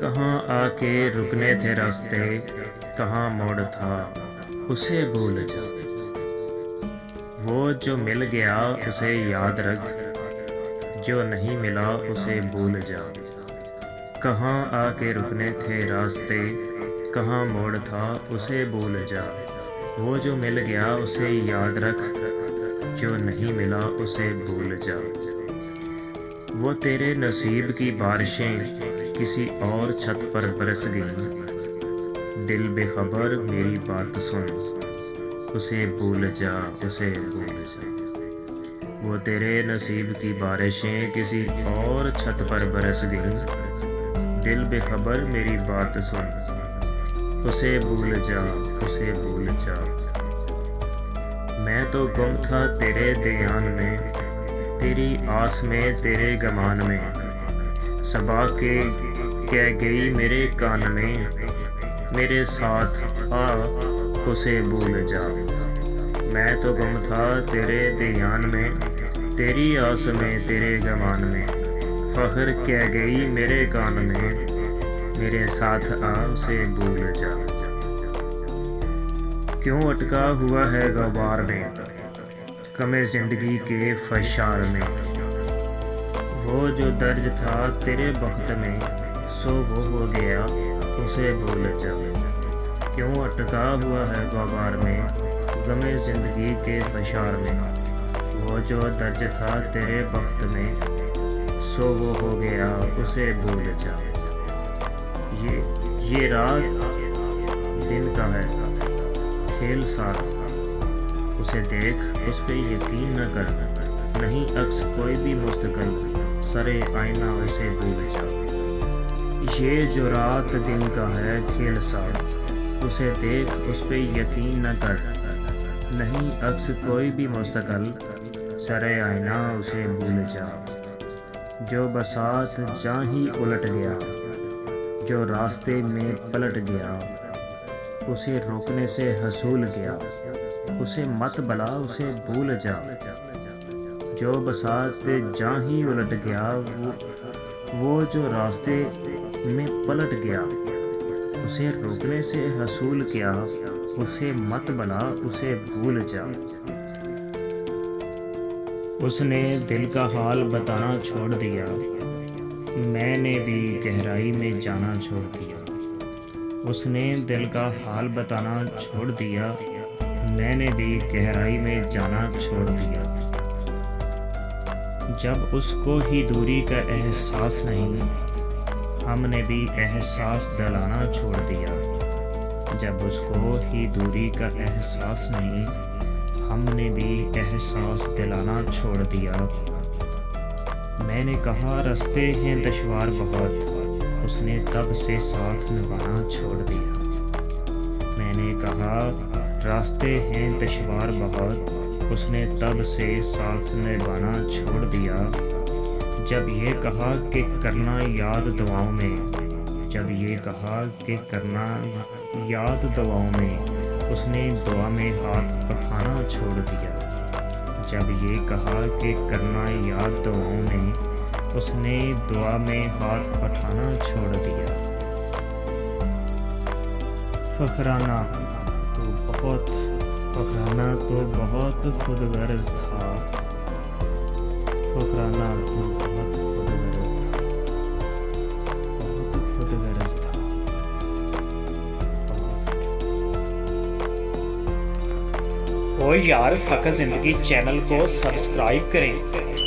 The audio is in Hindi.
कहाँ आके रुकने थे रास्ते, कहाँ मोड़ था उसे भूल जा। वो जो मिल गया उसे याद रख, जो नहीं मिला उसे भूल जा। कहाँ आके रुकने थे रास्ते, कहाँ मोड़ था उसे भूल जा। वो जो मिल गया उसे याद रख, जो नहीं मिला उसे भूल जा। वो तेरे नसीब की बारिशें किसी और छत पर बरस गईं। दिल बेखबर मेरी बात सुन, उसे भूल जा, उसे भूल जा। वो तेरे नसीब की बारिशें किसी और छत पर बरस गईं। दिल बेखबर मेरी बात सुन, उसे भूल जा, उसे भूल जा। मैं तो गुम था तेरे ध्यान में, तेरी आस में, तेरे गमान में। सबा के कह गई मेरे कान में, मेरे साथ आ उसे भूल जा। मैं तो गुम था तेरे ध्यान में, तेरी आस में, तेरे गमान में। फख्र कह गई मेरे कान में, मेरे साथ आ उसे भूल जा। क्यों अटका हुआ है गबार में, कमे ज़िंदगी के फशार में। वो जो दर्द था तेरे वक्त में, सो वो हो गया उसे भूल जा। क्यों अटका हुआ है गबार में, गमे ज़िंदगी के फशार में। वो जो दर्द था तेरे वक्त में, सो वो हो गया उसे भूल जा। ये रात दिन का है खेल सारा, उसे देख उस पे यकीन न कर। नहीं अक्स कोई भी मुस्तकिल, सरे आईना उसे भूल जा। ये जो रात दिन का है खेल सारा, उसे देख उस पे यकीन न कर। नहीं अक्स कोई भी मुस्तकिल, सरे आईना उसे भूल जा। जो बसात जहाँ ही उलट गया, जो रास्ते में पलट गया, उसे रोकने से हसूल गया। उसे मत भला उसे भूल जा। जो बसात जहाँ ही उलट गया, वो जो रास्ते में पलट गया, उसे रोकने से हसूल किया। उसे मत भला उसे भूल जा। उसने दिल का हाल बताना छोड़ दिया, मैंने भी गहराई में जाना छोड़ दिया। उसने दिल का हाल बताना छोड़ दिया, मैंने भी गहराई में जाना छोड़ दिया। जब उसको ही दूरी का एहसास नहीं, हमने भी एहसास दिलाना छोड़ दिया। जब उसको ही दूरी का एहसास नहीं, हमने भी एहसास दिलाना छोड़ दिया। मैंने कहा रास्ते हैं दुश्वार बहुत, उसने तब से साथ निभाना छोड़ दिया। मैंने कहा रास्ते हैं दुश्वार बहुत, उसने तब से साथ निभाना छोड़ दिया। जब ये कहा कि करना याद दुआओं में, जब ये कहा कि करना याद दुआओं में, उसने दुआ में हाथ उठाना छोड़ दिया। जब ये कहा कि करना याद दुआओं में, उसने दुआ में हाथ उठाना छोड़ दिया। फखराना तो बहुत खुदगर्ज था। फखराना तो बहुत खुदगर्ज था। ओ यार फ़कर ज़िंदगी चैनल को सब्सक्राइब करें।